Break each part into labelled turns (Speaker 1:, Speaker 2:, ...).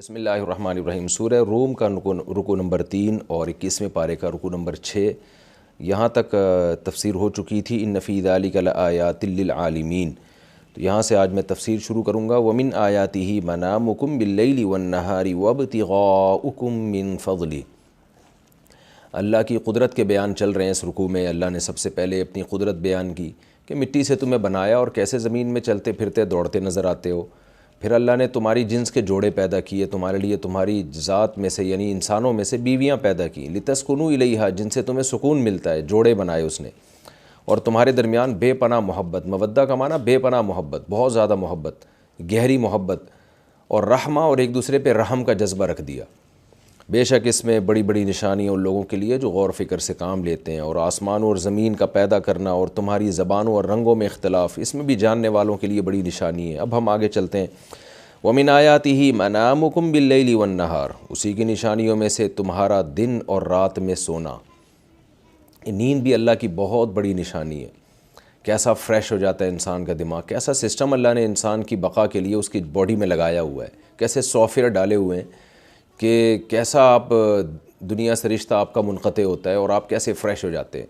Speaker 1: بسم اللہ الرحمن الرحیم۔ سورہ روم کا رکو نمبر 3 اور 21ویں پارے کا رکو نمبر 6 یہاں تک تفسیر ہو چکی تھی۔ ان فی ذلک لآیات للعالمین، تو یہاں سے آج میں تفسیر شروع کروں گا۔ ومن آیاتہ منامکم باللیل والنہار وابتغاؤکم من فضلہ۔ اللہ کی قدرت کے بیان چل رہے ہیں اس رکوع میں۔ اللہ نے سب سے پہلے اپنی قدرت بیان کی کہ مٹی سے تمہیں بنایا اور کیسے زمین میں چلتے پھرتے دوڑتے نظر آتے ہو۔ پھر اللہ نے تمہاری جنس کے جوڑے پیدا کیے، تمہارے لیے تمہاری ذات میں سے یعنی انسانوں میں سے بیویاں پیدا کی، لتسکنوا الیہا، جن سے تمہیں سکون ملتا ہے، جوڑے بنائے اس نے، اور تمہارے درمیان بے پناہ محبت، مودہ کا معنی بے پناہ محبت، بہت زیادہ محبت، گہری محبت اور رحمہ، اور ایک دوسرے پہ رحم کا جذبہ رکھ دیا۔ بے شک اس میں بڑی بڑی نشانیاں ان لوگوں کے لیے جو غور و فکر سے کام لیتے ہیں، اور آسمانوں اور زمین کا پیدا کرنا اور تمہاری زبانوں اور رنگوں میں اختلاف، اس میں بھی جاننے والوں کے لیے بڑی نشانی ہے۔ اب ہم آگے چلتے ہیں۔ وَمِنْ آیَاتِهِ مَنَامُكُمْ بِاللَّيْلِ وَالنَّهَارِ، اسی کی نشانیوں میں سے تمہارا دن اور رات میں سونا۔ نیند بھی اللہ کی بہت بڑی نشانی ہے۔ کیسا فریش ہو جاتا ہے انسان کا دماغ، کیسا سسٹم اللہ نے انسان کی بقا کے لیے اس کی باڈی میں لگایا ہوا ہے، کیسے سافٹ ویئر ڈالے ہوئے ہیں کہ کیسا آپ دنیا سے رشتہ آپ کا منقطع ہوتا ہے اور آپ کیسے فریش ہو جاتے ہیں۔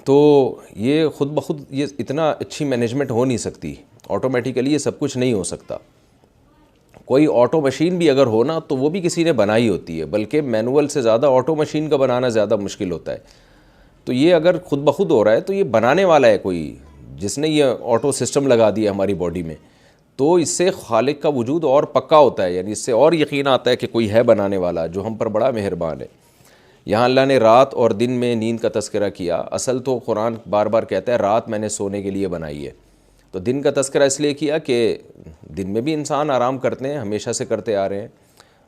Speaker 1: تو یہ خود بخود یہ اتنا اچھی مینجمنٹ ہو نہیں سکتی، آٹومیٹیکلی یہ سب کچھ نہیں ہو سکتا۔ کوئی آٹو مشین بھی اگر ہو نا تو وہ بھی کسی نے بنائی ہوتی ہے، بلکہ مینول سے زیادہ آٹو مشین کا بنانا زیادہ مشکل ہوتا ہے۔ تو یہ اگر خود بخود ہو رہا ہے تو یہ بنانے والا ہے کوئی، جس نے یہ آٹو سسٹم لگا دیا ہماری باڈی میں، تو اس سے خالق کا وجود اور پکا ہوتا ہے، یعنی اس سے اور یقین آتا ہے کہ کوئی ہے بنانے والا جو ہم پر بڑا مہربان ہے۔ یہاں اللہ نے رات اور دن میں نیند کا تذکرہ کیا۔ اصل تو قرآن بار بار کہتا ہے رات میں نے سونے کے لیے بنائی ہے، تو دن کا تذکرہ اس لیے کیا کہ دن میں بھی انسان آرام کرتے ہیں، ہمیشہ سے کرتے آ رہے ہیں،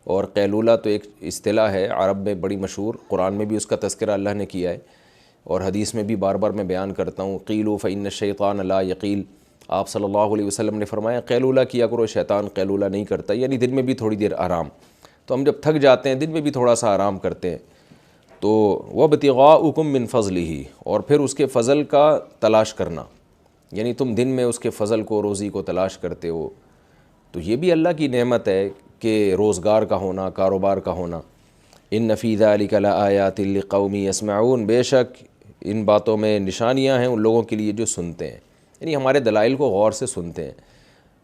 Speaker 1: اور قیلولہ تو ایک اصطلاح ہے عرب میں بڑی مشہور، قرآن میں بھی اس کا تذکرہ اللہ نے کیا ہے، اور حدیث میں بھی بار بار میں بیان کرتا ہوں، قیلوا فإن الشیطان لا یقیل، آپ صلی اللہ علیہ وسلم نے فرمایا قیلولہ کیا کرو، شیطان قیلولہ نہیں کرتا، یعنی دن میں بھی تھوڑی دیر آرام۔ تو ہم جب تھک جاتے ہیں دن میں بھی تھوڑا سا آرام کرتے ہیں۔ تو وابتغاؤکم من فضلہ، اور پھر اس کے فضل کا تلاش کرنا، یعنی تم دن میں اس کے فضل کو، روزی کو تلاش کرتے ہو، تو یہ بھی اللہ کی نعمت ہے کہ روزگار کا ہونا، کاروبار کا ہونا۔ ان فی ذلک لآیات لقوم یسمعون، بے شک ان باتوں میں نشانیاں ہیں ان لوگوں کے لیے جو سنتے ہیں، یعنی ہمارے دلائل کو غور سے سنتے ہیں۔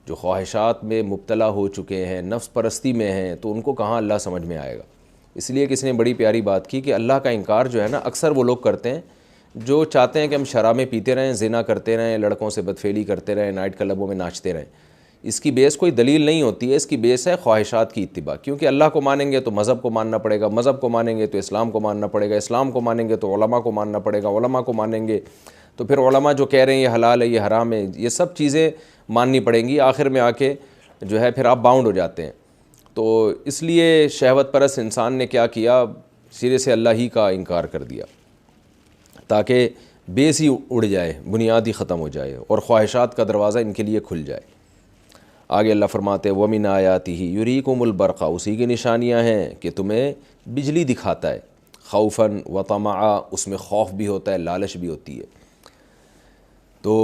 Speaker 1: جو خواہشات میں مبتلا ہو چکے ہیں، نفس پرستی میں ہیں، تو ان کو کہاں اللہ سمجھ میں آئے گا۔ اس لیے کسی نے بڑی پیاری بات کی کہ اللہ کا انکار جو ہے نا اکثر وہ لوگ کرتے ہیں جو چاہتے ہیں کہ ہم شرابیں پیتے رہیں، زنا کرتے رہیں، لڑکوں سے بدفعلی کرتے رہیں، نائٹ کلبوں میں ناچتے رہیں۔ اس کی بیس کوئی دلیل نہیں ہوتی ہے، اس کی بیس ہے خواہشات کی اتباع، کیونکہ اللہ کو مانیں گے تو مذہب کو ماننا پڑے گا، مذہب کو مانیں گے تو اسلام کو ماننا پڑے گا، اسلام کو مانیں گے تو علماء کو ماننا پڑے گا، علماء کو مانیں گے تو پھر علماء جو کہہ رہے ہیں یہ حلال ہے یہ حرام ہے، یہ سب چیزیں ماننی پڑیں گی، آخر میں آ کے جو ہے پھر آپ باؤنڈ ہو جاتے ہیں۔ تو اس لیے شہوت پرست انسان نے کیا کیا، سرے سے اللہ ہی کا انکار کر دیا، تاکہ بیس ہی اڑ جائے، بنیاد ہی ختم ہو جائے، اور خواہشات کا دروازہ ان کے لیے کھل جائے۔ آگے اللہ فرماتے ہیں وَمِنْ آیَاتِهِ یُرِیکُمُ الْبَرْقَ، اسی کی نشانیاں ہیں کہ تمہیں بجلی دکھاتا ہے، خوفاً وطمعا، اس میں خوف بھی ہوتا ہے، لالچ بھی ہوتی ہے، تو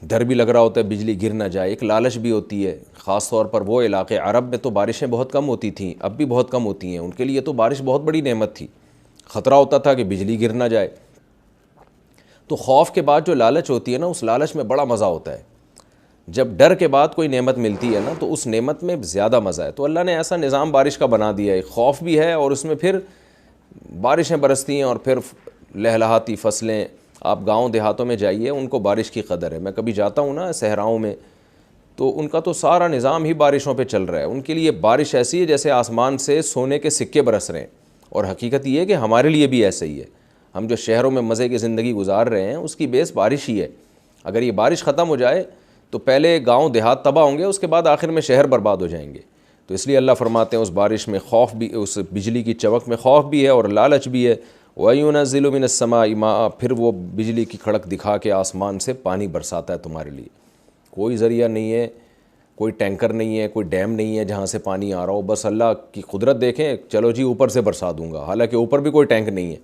Speaker 1: ڈر بھی لگ رہا ہوتا ہے بجلی گر نہ جائے، ایک لالچ بھی ہوتی ہے۔ خاص طور پر وہ علاقے، عرب میں تو بارشیں بہت کم ہوتی تھیں، اب بھی بہت کم ہوتی ہیں، ان کے لیے تو بارش بہت بڑی نعمت تھی، خطرہ ہوتا تھا کہ بجلی گر نہ جائے۔ تو خوف کے بعد جو لالچ ہوتی ہے نا، اس لالچ میں بڑا مزہ ہوتا ہے۔ جب ڈر کے بعد کوئی نعمت ملتی ہے نا تو اس نعمت میں زیادہ مزہ ہے۔ تو اللہ نے ایسا نظام بارش کا بنا دیا ہے، خوف بھی ہے اور اس میں پھر بارشیں برستی ہیں اور پھر لہلہاتی فصلیں۔ آپ گاؤں دیہاتوں میں جائیے، ان کو بارش کی قدر ہے۔ میں کبھی جاتا ہوں نا صحراؤں میں، تو ان کا تو سارا نظام ہی بارشوں پہ چل رہا ہے۔ ان کے لیے بارش ایسی ہے جیسے آسمان سے سونے کے سکے برس رہے ہیں، اور حقیقت یہ ہے کہ ہمارے لیے بھی ایسا ہی ہے۔ ہم جو شہروں میں مزے کی زندگی گزار رہے ہیں اس کی بیس بارش ہی ہے۔ اگر یہ بارش ختم ہو جائے تو پہلے گاؤں دیہات تباہ ہوں گے، اس کے بعد آخر میں شہر برباد ہو جائیں گے۔ تو اس لیے اللہ فرماتے ہیں اس بارش میں خوف بھی، اس بجلی کی چمک میں خوف بھی ہے اور لالچ بھی ہے۔ وَيُنَزِّلُ مِنَ السَّمَاءِ مَاءً، پھر وہ بجلی کی کھڑک دکھا کے آسمان سے پانی برساتا ہے تمہارے لیے۔ کوئی ذریعہ نہیں ہے، کوئی ٹینکر نہیں ہے، کوئی ڈیم نہیں ہے جہاں سے پانی آ رہا ہو، بس اللہ کی قدرت دیکھیں، چلو جی اوپر سے برسا دوں گا، حالانکہ اوپر بھی کوئی ٹینک نہیں ہے،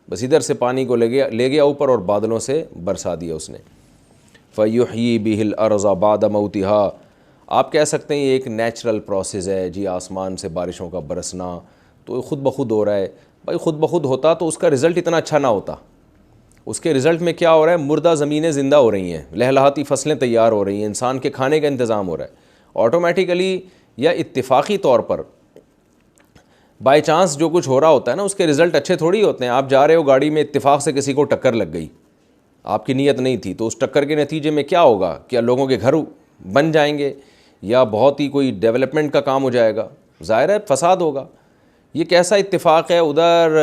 Speaker 1: بس ادھر سے پانی کو لے گیا اوپر اور بادلوں سے برسا دیا اس نے۔ فَيُحْيِي بِهِ الْأَرْضَ بَعْدَ مَوْتِهَا، آپ کہہ سکتے ہیں یہ ایک نیچرل پروسیس ہے جی، آسمان سے بارشوں کا برسنا تو خود بخود ہو رہا ہے. بھائی خود بخود ہوتا تو اس کا رزلٹ اتنا اچھا نہ ہوتا. اس کے رزلٹ میں کیا ہو رہا ہے؟ مردہ زمینیں زندہ ہو رہی ہیں، لہلہاتی فصلیں تیار ہو رہی ہیں، انسان کے کھانے کا انتظام ہو رہا ہے. آٹومیٹیکلی یا اتفاقی طور پر بائی چانس جو کچھ ہو رہا ہوتا ہے نا، اس کے رزلٹ اچھے تھوڑی ہوتے ہیں. آپ جا رہے ہو گاڑی میں، اتفاق سے کسی کو ٹکر لگ گئی، آپ کی نیت نہیں تھی، تو اس ٹکر کے نتیجے میں کیا ہوگا؟ کیا لوگوں کے گھر بن جائیں گے یا بہت ہی کوئی ڈیولپمنٹ کا کام ہو جائے گا؟ ظاہر ہے فساد ہوگا. یہ کیسا اتفاق ہے؟ ادھر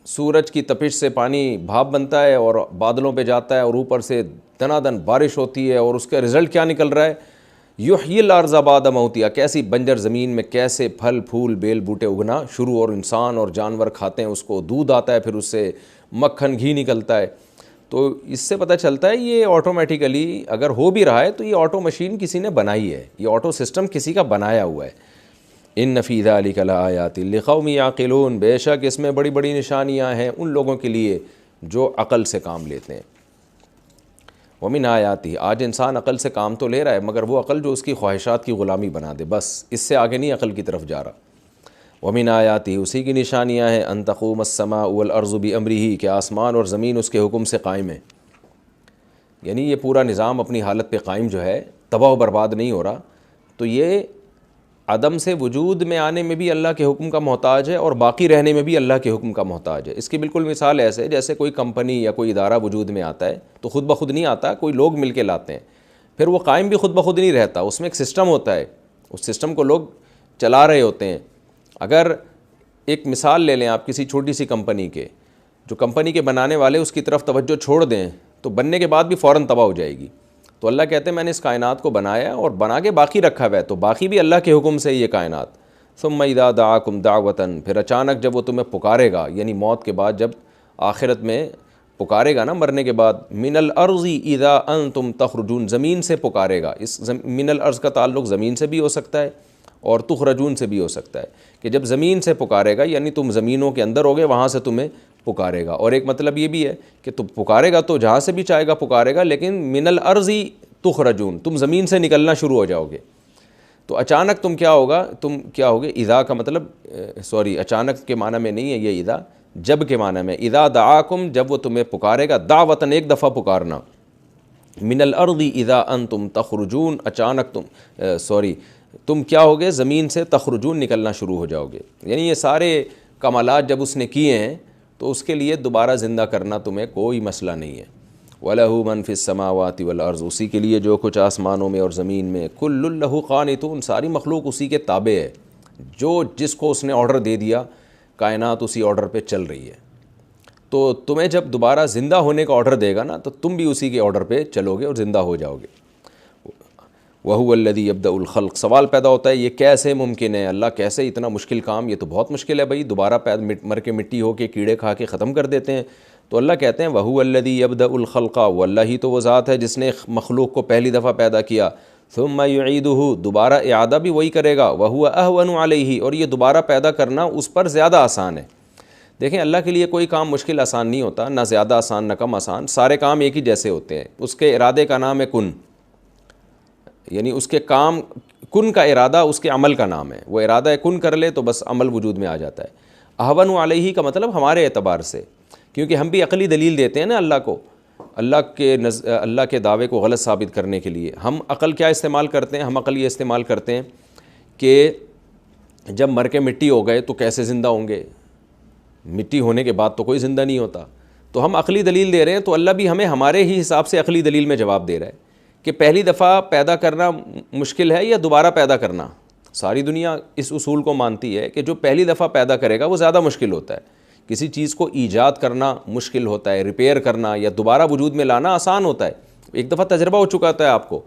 Speaker 1: سورج کی تپش سے پانی بھاپ بنتا ہے اور بادلوں پہ جاتا ہے اور اوپر سے دنا دن بارش ہوتی ہے، اور اس کا رزلٹ کیا نکل رہا ہے؟ یحیی الارض بعد موتہا. کیسی بنجر زمین میں کیسے پھل پھول بیل بوٹے اگنا شروع، اور انسان اور جانور کھاتے ہیں اس کو، دودھ آتا ہے، پھر اس سے مکھن گھی نکلتا ہے. تو اس سے پتہ چلتا ہے یہ آٹومیٹیکلی اگر ہو بھی رہا ہے تو یہ آٹو مشین کسی نے بنائی ہے، یہ آٹو سسٹم کسی کا بنایا ہوا ہے. ان فی ذلک لآیات لقوم یعقلون. بے شک اس میں بڑی بڑی نشانیاں ہیں ان لوگوں کے لیے جو عقل سے کام لیتے ہیں. ومن آیاتی، آج انسان عقل سے کام تو لے رہا ہے مگر وہ عقل جو اس کی خواہشات کی غلامی بنا دے، بس اس سے آگے نہیں عقل کی طرف جا رہا. ومن آیاتی، اسی کی نشانیاں ہیں، ان تقوم السماء والارض بامرہ، کہ آسمان اور زمین اس کے حکم سے قائم ہے. یعنی یہ پورا نظام اپنی حالت پہ قائم جو ہے، تباہ و برباد نہیں ہو رہا. تو یہ عدم سے وجود میں آنے میں بھی اللہ کے حکم کا محتاج ہے اور باقی رہنے میں بھی اللہ کے حکم کا محتاج ہے. اس کی بالکل مثال ایسے جیسے کوئی کمپنی یا کوئی ادارہ وجود میں آتا ہے تو خود بخود نہیں آتا، کوئی لوگ مل کے لاتے ہیں. پھر وہ قائم بھی خود بخود نہیں رہتا، اس میں ایک سسٹم ہوتا ہے، اس سسٹم کو لوگ چلا رہے ہوتے ہیں. اگر ایک مثال لے لیں آپ کسی چھوٹی سی کمپنی کے، جو کمپنی کے بنانے والے اس کی طرف توجہ چھوڑ دیں تو بننے کے بعد بھی فوراً تباہ ہو جائے گی. تو اللہ کہتے ہیں میں نے اس کائنات کو بنایا اور بنا کے باقی رکھا ہوا ہے، تو باقی بھی اللہ کے حکم سے یہ کائنات. ثم اذا دعاکم دعوۃ، پھر اچانک جب وہ تمہیں پکارے گا، یعنی موت کے بعد جب آخرت میں پکارے گا نا، مرنے کے بعد، من الارض اذا انتم تخرجون، زمین سے پکارے گا. اس من الارض کا تعلق زمین سے بھی ہو سکتا ہے اور تخرجون سے بھی ہو سکتا ہے، کہ جب زمین سے پکارے گا یعنی تم زمینوں کے اندر ہوگے، وہاں سے تمہیں پکارے گا. اور ایک مطلب یہ بھی ہے کہ تم پکارے گا تو جہاں سے بھی چاہے گا پکارے گا، لیکن من الارض تخرجون، تم زمین سے نکلنا شروع ہو جاؤ گے. تو اچانک تم کیا ہوگا، تم کیا ہوگے. اذا کا مطلب اچانک کے معنی میں نہیں ہے یہ اذا، جب کے معنی میں. اذا دعاکم، جب وہ تمہیں پکارے گا، دعوتاً ایک دفعہ پکارنا، من الارض اذا انتم تخرجون، اچانک تم کیا ہوگے، زمین سے تخرجون، نکلنا شروع ہو جاؤ گے. یعنی یہ سارے کمالات جب اس نے کیے ہیں تو اس کے لیے دوبارہ زندہ کرنا تمہیں کوئی مسئلہ نہیں ہے. وَلَهُ مَنْ فِي السَّمَاوَاتِ وَالْأَرْضِ، اسی کے لیے جو کچھ آسمانوں میں اور زمین میں. كُلٌّ لَهُ قَانِتُونَ، ساری مخلوق اسی کے تابع ہے، جو جس کو اس نے آرڈر دے دیا کائنات اسی آرڈر پہ چل رہی ہے. تو تمہیں جب دوبارہ زندہ ہونے کا آرڈر دے گا نا تو تم بھی اسی کے آرڈر پہ چلو گے اور زندہ ہو جاؤ گے. وَهُوَ الَّذِي يَبْدَأُ الْخَلْقَ، سوال پیدا ہوتا ہے یہ کیسے ممکن ہے؟ اللہ کیسے اتنا مشکل کام؟ یہ تو بہت مشکل ہے بھائی، دوبارہ مر کے مٹی ہو کے کیڑے کھا کے ختم کر دیتے ہیں. تو اللہ کہتے ہیں وَهُوَ الَّذِي يَبْدَأُ الْخَلْقَ، وہ اللہ ہی تو وہ ذات ہے جس نے مخلوق کو پہلی دفعہ پیدا کیا. ثُمَّ يُعِيدُهُ، دوبارہ اعادہ بھی وہی کرے گا. وَهُوَ أَهْوَنُ عَلَيْهِ، اور یہ دوبارہ پیدا کرنا اس پر زیادہ آسان ہے. دیکھیں اللہ کے لیے کوئی کام مشکل آسان نہیں ہوتا، نہ زیادہ آسان نہ کم آسان، سارے کام ایک ہی جیسے ہوتے ہیں. اس کے ارادے کا نام ہے کن، یعنی اس کے کام، کن کا ارادہ اس کے عمل کا نام ہے. وہ ارادہ کن کر لے تو بس عمل وجود میں آ جاتا ہے. احون علیہ کا مطلب ہمارے اعتبار سے، کیونکہ ہم بھی عقلی دلیل دیتے ہیں نا اللہ کو، اللہ کے دعوے کو غلط ثابت کرنے کے لیے. ہم عقل کیا استعمال کرتے ہیں؟ ہم عقل یہ استعمال کرتے ہیں کہ جب مر کے مٹی ہو گئے تو کیسے زندہ ہوں گے، مٹی ہونے کے بعد تو کوئی زندہ نہیں ہوتا. تو ہم عقلی دلیل دے رہے ہیں، تو اللہ بھی ہمیں ہمارے ہی حساب سے عقلی دلیل میں جواب دے رہا ہے کہ پہلی دفعہ پیدا کرنا مشکل ہے یا دوبارہ پیدا کرنا. ساری دنیا اس اصول کو مانتی ہے کہ جو پہلی دفعہ پیدا کرے گا وہ زیادہ مشکل ہوتا ہے. کسی چیز کو ایجاد کرنا مشکل ہوتا ہے، ریپیئر کرنا یا دوبارہ وجود میں لانا آسان ہوتا ہے. ایک دفعہ تجربہ ہو چکا ہوتا ہے آپ کو،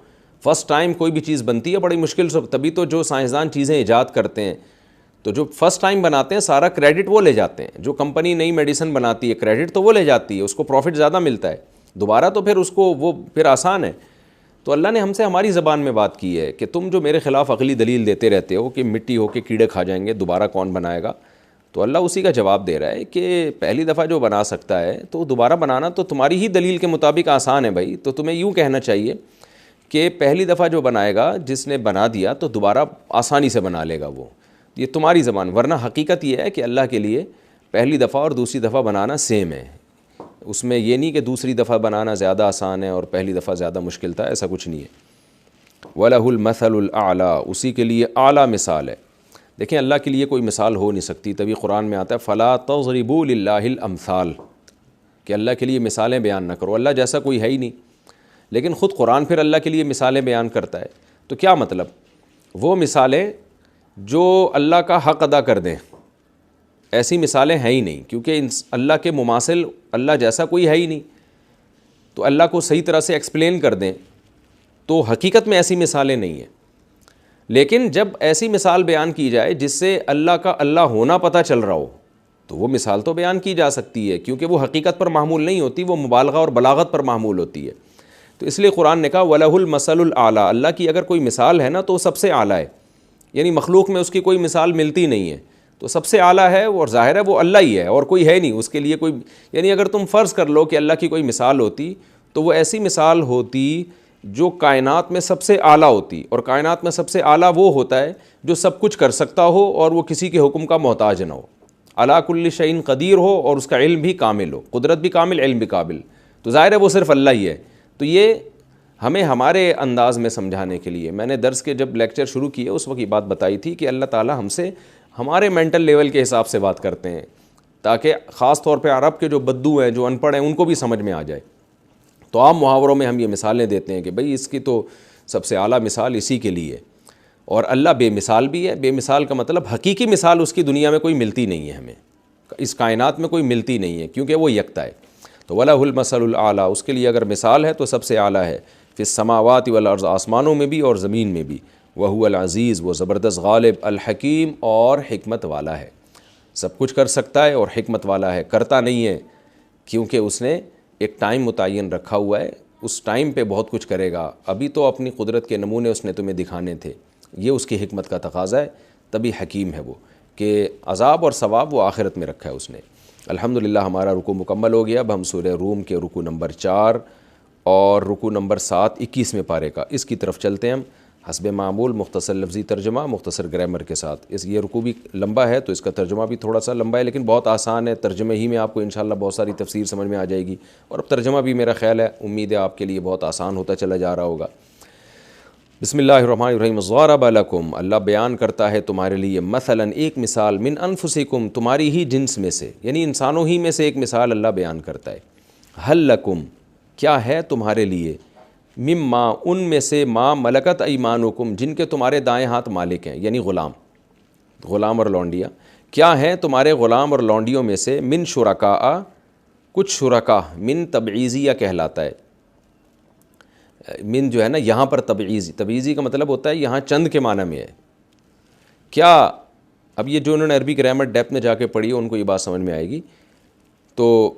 Speaker 1: فرسٹ ٹائم کوئی بھی چیز بنتی ہے بڑی مشکل سے. تبھی تو جو سائنسدان چیزیں ایجاد کرتے ہیں تو جو فرسٹ ٹائم بناتے ہیں سارا کریڈٹ وہ لے جاتے ہیں. جو کمپنی نئی میڈیسن بناتی ہے کریڈٹ تو وہ لے جاتی ہے، اس کو پروفٹ زیادہ ملتا ہے. دوبارہ تو پھر اس کو وہ پھر آسان ہے. تو اللہ نے ہم سے ہماری زبان میں بات کی ہے کہ تم جو میرے خلاف عقلی دلیل دیتے رہتے ہو کہ مٹی ہو کے کیڑے کھا جائیں گے، دوبارہ کون بنائے گا؟ تو اللہ اسی کا جواب دے رہا ہے کہ پہلی دفعہ جو بنا سکتا ہے تو دوبارہ بنانا تو تمہاری ہی دلیل کے مطابق آسان ہے بھائی. تو تمہیں یوں کہنا چاہیے کہ پہلی دفعہ جو بنائے گا جس نے بنا دیا تو دوبارہ آسانی سے بنا لے گا وہ، یہ تمہاری زبان، ورنہ حقیقت یہ ہے کہ اللہ کے لیے پہلی دفعہ اور دوسری دفعہ بنانا سیم ہے، اس میں یہ نہیں کہ دوسری دفعہ بنانا زیادہ آسان ہے اور پہلی دفعہ زیادہ مشکل تھا، ایسا کچھ نہیں ہے۔ وَلَهُ الْمَثَلُ الْأَعْلَى، اسی کے لیے اعلیٰ مثال ہے۔ دیکھیں اللہ کے لیے کوئی مثال ہو نہیں سکتی، تبھی قرآن میں آتا ہے فَلَا تَضْرِبُوا لِلَّهِ الْأَمْثَالَ، کہ اللہ کے لیے مثالیں بیان نہ کرو، اللہ جیسا کوئی ہے ہی نہیں، لیکن خود قرآن پھر اللہ کے لیے مثالیں بیان کرتا ہے۔ تو کیا مطلب؟ وہ مثالیں جو اللہ کا حق ادا کر دیں، ایسی مثالیں ہیں ہی نہیں، کیونکہ اللہ کے مماثل اللہ جیسا کوئی ہے ہی نہیں، تو اللہ کو صحیح طرح سے ایکسپلین کر دیں تو حقیقت میں ایسی مثالیں نہیں ہیں۔ لیکن جب ایسی مثال بیان کی جائے جس سے اللہ کا اللہ ہونا پتہ چل رہا ہو تو وہ مثال تو بیان کی جا سکتی ہے، کیونکہ وہ حقیقت پر معمول نہیں ہوتی، وہ مبالغہ اور بلاغت پر معمول ہوتی ہے۔ تو اس لیے قرآن نے کہا وَلَهُ الْمَثَلُ الْأَعْلَى، اللہ کی اگر کوئی مثال ہے نا تو وہ سب سے اعلیٰ ہے، یعنی مخلوق میں اس کی کوئی مثال ملتی نہیں ہے، تو سب سے اعلیٰ ہے اور ظاہر ہے وہ اللہ ہی ہے اور کوئی ہے نہیں اس کے لیے کوئی، یعنی اگر تم فرض کر لو کہ اللہ کی کوئی مثال ہوتی تو وہ ایسی مثال ہوتی جو کائنات میں سب سے اعلیٰ ہوتی، اور کائنات میں سب سے اعلیٰ وہ ہوتا ہے جو سب کچھ کر سکتا ہو اور وہ کسی کے حکم کا محتاج نہ ہو، علی کل شیء قدیر ہو اور اس کا علم بھی کامل ہو، قدرت بھی کامل، علم بھی قابل، تو ظاہر ہے وہ صرف اللہ ہی ہے۔ تو یہ ہمیں ہمارے انداز میں سمجھانے کے لیے میں نے درس کے جب لیکچر شروع کیے اس وقت یہ بات بتائی تھی کہ اللہ تعالیٰ ہم سے ہمارے مینٹل لیول کے حساب سے بات کرتے ہیں، تاکہ خاص طور پہ عرب کے جو بدو ہیں، جو ان پڑھ ہیں، ان کو بھی سمجھ میں آ جائے۔ تو عام محاوروں میں ہم یہ مثالیں دیتے ہیں کہ بھئی اس کی تو سب سے اعلیٰ مثال اسی کے لیے، اور اللہ بے مثال بھی ہے۔ بے مثال کا مطلب حقیقی مثال اس کی دنیا میں کوئی ملتی نہیں ہے، ہمیں اس کائنات میں کوئی ملتی نہیں ہے، کیونکہ وہ یکتا ہے۔ تو وَلَهُ الْمَثَلُ الْأَعْلَى، اس کے لیے اگر مثال ہے تو سب سے اعلیٰ ہے، فی السماوات والارض، آسمانوں میں بھی اور زمین میں بھی، وَهُوَ الْعَزِيزُ، وہ زبردست غالب، الحکیم، اور حکمت والا ہے، سب کچھ کر سکتا ہے اور حکمت والا ہے، کرتا نہیں ہے کیونکہ اس نے ایک ٹائم متعین رکھا ہوا ہے، اس ٹائم پہ بہت کچھ کرے گا، ابھی تو اپنی قدرت کے نمونے اس نے تمہیں دکھانے تھے، یہ اس کی حکمت کا تقاضا ہے، تبھی حکیم ہے وہ، کہ عذاب اور ثواب وہ آخرت میں رکھا ہے اس نے۔ الحمدللہ ہمارا رکوع مکمل ہو گیا، اب ہم سورہ روم کے رکوع نمبر 4 اور رکوع نمبر 7 21ویں پارے کا، اس کی طرف چلتے ہیں ہم حسب معمول، مختصر لفظی ترجمہ، مختصر گرامر کے ساتھ۔ یہ رکوع بھی لمبا ہے تو اس کا ترجمہ بھی تھوڑا سا لمبا ہے، لیکن بہت آسان ہے، ترجمے ہی میں آپ کو انشاءاللہ بہت ساری تفسیر سمجھ میں آ جائے گی، اور اب ترجمہ بھی میرا خیال ہے، امید ہے آپ کے لیے بہت آسان ہوتا چلا جا رہا ہوگا۔ بسم اللہ الرحمن الرحیم، ضرب لکم، اللہ بیان کرتا ہے تمہارے لیے، مثلاً ایک مثال، من انفسکم، تمہاری ہی جنس میں سے، یعنی انسانوں ہی میں سے ایک مثال اللہ بیان کرتا ہے۔ حل لکم، کیا ہے تمہارے لیے، مما، ان میں سے، ما ملکت ایمانکم، جن کے تمہارے دائیں ہاتھ مالک ہیں، یعنی غلام اور لونڈیاں، کیا ہیں تمہارے غلام اور لونڈیوں میں سے، من شرکاء، کچھ شرکا، من تبعیضیہ کہلاتا ہے، من جو ہے نا یہاں پر تبعیضی کا مطلب ہوتا ہے یہاں چند کے معنی میں ہے۔ کیا، اب یہ جو انہوں نے عربی گرامر ڈیپتھ میں جا کے پڑھی ہے ان کو یہ بات سمجھ میں آئے گی۔ تو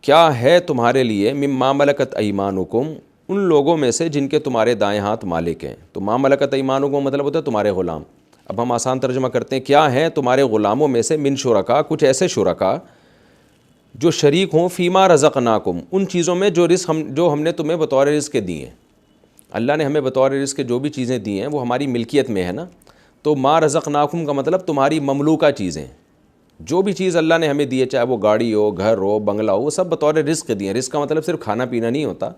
Speaker 1: کیا ہے تمہارے لیے، مما ملکت ایمانکم، ان لوگوں میں سے جن کے تمہارے دائیں ہاتھ مالک ہیں، تو ما ملکت ایمانکم مطلب ہوتا ہے تمہارے غلام۔ اب ہم آسان ترجمہ کرتے ہیں، کیا ہیں تمہارے غلاموں میں سے، من شرکا، کچھ ایسے شرکا جو شریک ہوں، فیما رزقناکم، ان چیزوں میں جو ہم نے تمہیں بطور رزق دی ہیں۔ اللہ نے ہمیں بطور رزق جو بھی چیزیں دی ہیں وہ ہماری ملکیت میں ہے نا، تو ما رزقناکم کا مطلب تمہاری مملوکہ چیزیں، جو بھی چیز اللہ نے ہمیں دی ہے، چاہے وہ گاڑی ہو، گھر ہو، بنگلہ ہو، وہ سب بطور رزق دی ہیں۔ رزق کا مطلب صرف کھانا پینا نہیں ہوتا،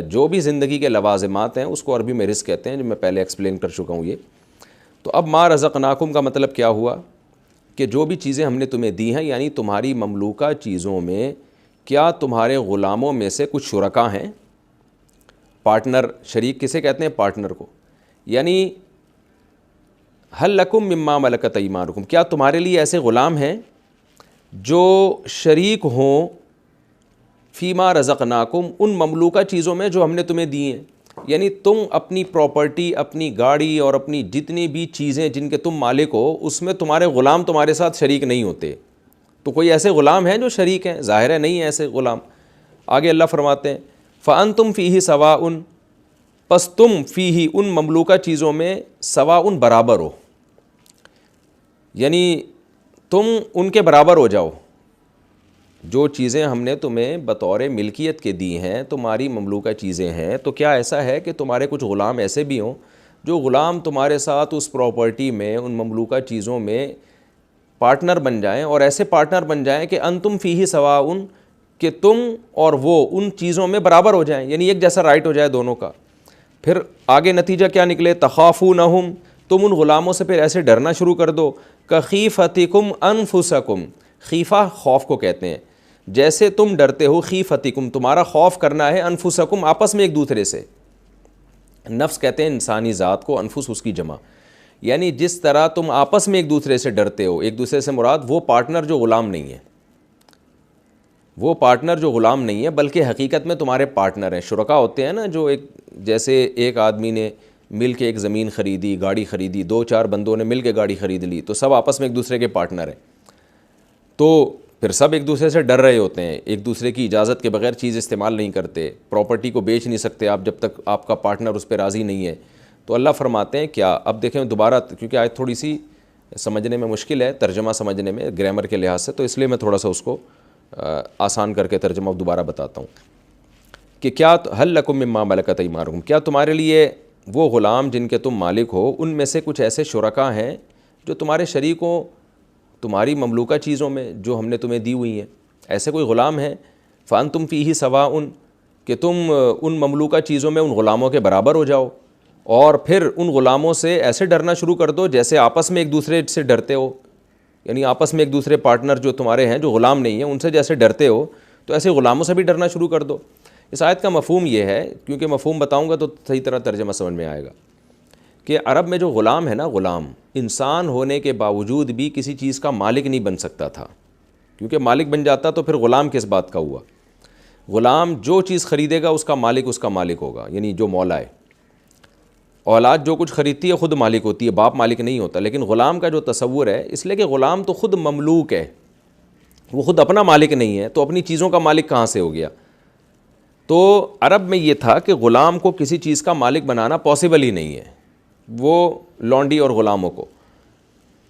Speaker 1: جو بھی زندگی کے لوازمات ہیں اس کو عربی میں رزق کہتے ہیں، جو میں پہلے ایکسپلین کر چکا ہوں یہ۔ تو اب ما رزقناکم کا مطلب کیا ہوا کہ جو بھی چیزیں ہم نے تمہیں دی ہیں، یعنی تمہاری مملوکہ چیزوں میں، کیا تمہارے غلاموں میں سے کچھ شرکا ہیں، پارٹنر، شریک کسے کہتے ہیں، پارٹنر کو، یعنی حل لکم مما ملکت ایمانکم، کیا تمہارے لیے ایسے غلام ہیں جو شریک ہوں، فیما رزقناکم، ان مملوکہ چیزوں میں جو ہم نے تمہیں دی ہیں، یعنی تم اپنی پراپرٹی، اپنی گاڑی اور اپنی جتنی بھی چیزیں جن کے تم مالک ہو، اس میں تمہارے غلام تمہارے ساتھ شریک نہیں ہوتے، تو کوئی ایسے غلام ہیں جو شریک ہیں؟ ظاہر ہے نہیں ہیں ایسے غلام۔ آگے اللہ فرماتے ہیں فَأَنْتُمْ فِيهِ سَوَاءٌ، پس تم فیہ، ان مملوکہ چیزوں میں، سواء، برابر ہو، یعنی تم ان کے برابر ہو جاؤ، جو چیزیں ہم نے تمہیں بطور ملکیت کے دی ہیں تمہاری مملوکہ چیزیں ہیں، تو کیا ایسا ہے کہ تمہارے کچھ غلام ایسے بھی ہوں جو غلام تمہارے ساتھ اس پراپرٹی میں، ان مملوکہ چیزوں میں پارٹنر بن جائیں، اور ایسے پارٹنر بن جائیں کہ انتم فیہ سواء، کہ تم اور وہ ان چیزوں میں برابر ہو جائیں، یعنی ایک جیسا رائٹ ہو جائے دونوں کا۔ پھر آگے نتیجہ کیا نکلے؟ تخافونہم، تم ان غلاموں سے پھر ایسے ڈرنا شروع کر دو، کخیفتکم انفسکم، خیفہ خوف کو کہتے ہیں، جیسے تم ڈرتے ہو، خیفتکم تمہارا خوف کرنا ہے، انفسکم آپس میں ایک دوسرے سے، نفس کہتے ہیں انسانی ذات کو، انفس اس کی جمع، یعنی جس طرح تم آپس میں ایک دوسرے سے ڈرتے ہو، ایک دوسرے سے مراد وہ پارٹنر جو غلام نہیں ہے، وہ پارٹنر جو غلام نہیں ہے بلکہ حقیقت میں تمہارے پارٹنر ہیں۔ شرکا ہوتے ہیں نا، جو ایک جیسے ایک آدمی نے مل کے ایک زمین خریدی، گاڑی خریدی، 2-4 بندوں نے مل کے گاڑی خرید لی، تو سب آپس میں ایک دوسرے کے پارٹنر ہیں، تو پھر سب ایک دوسرے سے ڈر رہے ہوتے ہیں، ایک دوسرے کی اجازت کے بغیر چیز استعمال نہیں کرتے، پراپرٹی کو بیچ نہیں سکتے آپ جب تک آپ کا پارٹنر اس پہ راضی نہیں ہے۔ تو اللہ فرماتے ہیں کیا، اب دیکھیں دوبارہ، کیونکہ آیت تھوڑی سی سمجھنے میں مشکل ہے، ترجمہ سمجھنے میں گرامر کے لحاظ سے، تو اس لیے میں تھوڑا سا اس کو آسان کر کے ترجمہ دوبارہ بتاتا ہوں کہ کیا حل لکم مما ملکت ایمانکم، کیا تمہارے لیے وہ غلام جن کے تم مالک ہو، ان میں سے کچھ ایسے شرکا ہیں جو تمہارے شریک ہوں تمہاری مملوکہ چیزوں میں جو ہم نے تمہیں دی ہوئی ہیں، ایسے کوئی غلام ہیں، فانتم فیہ سواء، کہ تم ان مملوکہ چیزوں میں ان غلاموں کے برابر ہو جاؤ، اور پھر ان غلاموں سے ایسے ڈرنا شروع کر دو جیسے آپس میں ایک دوسرے سے ڈرتے ہو، یعنی آپس میں ایک دوسرے پارٹنر جو تمہارے ہیں جو غلام نہیں ہیں ان سے جیسے ڈرتے ہو، تو ایسے غلاموں سے بھی ڈرنا شروع کر دو۔ اس آیت کا مفہوم یہ ہے، کیونکہ مفہوم بتاؤں گا تو صحیح طرح ترجمہ سمجھ میں آئے گا، کہ عرب میں جو غلام ہے نا، غلام انسان ہونے کے باوجود بھی کسی چیز کا مالک نہیں بن سکتا تھا، کیونکہ مالک بن جاتا تو پھر غلام کس بات کا ہوا؟ غلام جو چیز خریدے گا اس کا مالک ہوگا، یعنی جو مولا ہے۔ اولاد جو کچھ خریدتی ہے خود مالک ہوتی ہے، باپ مالک نہیں ہوتا، لیکن غلام کا جو تصور ہے، اس لیے کہ غلام تو خود مملوک ہے، وہ خود اپنا مالک نہیں ہے، تو اپنی چیزوں کا مالک کہاں سے ہو گیا؟ تو عرب میں یہ تھا کہ غلام کو کسی چیز کا مالک بنانا پاسبل ہی نہیں ہے، وہ لونڈی اور غلاموں کو۔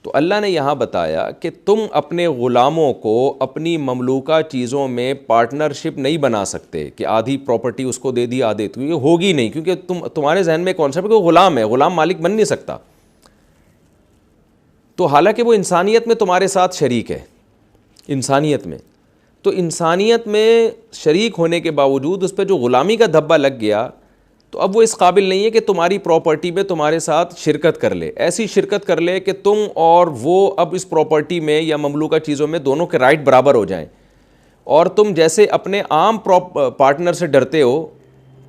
Speaker 1: تو اللہ نے یہاں بتایا کہ تم اپنے غلاموں کو اپنی مملوکہ چیزوں میں پارٹنرشپ نہیں بنا سکتے کہ آدھی پراپرٹی اس کو دے دی آدھے، تو یہ ہوگی نہیں، کیونکہ تمہارے ذہن میں کانسیپٹ ہے کہ وہ غلام ہے، غلام مالک بن نہیں سکتا، تو حالانکہ وہ انسانیت میں تمہارے ساتھ شریک ہے، انسانیت میں، تو انسانیت میں شریک ہونے کے باوجود اس پہ جو غلامی کا دھبا لگ گیا، تو اب وہ اس قابل نہیں ہے کہ تمہاری پراپرٹی میں تمہارے ساتھ شرکت کر لے، ایسی شرکت کر لے کہ تم اور وہ اب اس پراپرٹی میں یا مملوکہ چیزوں میں دونوں کے رائٹ برابر ہو جائیں، اور تم جیسے اپنے عام پارٹنر سے ڈرتے ہو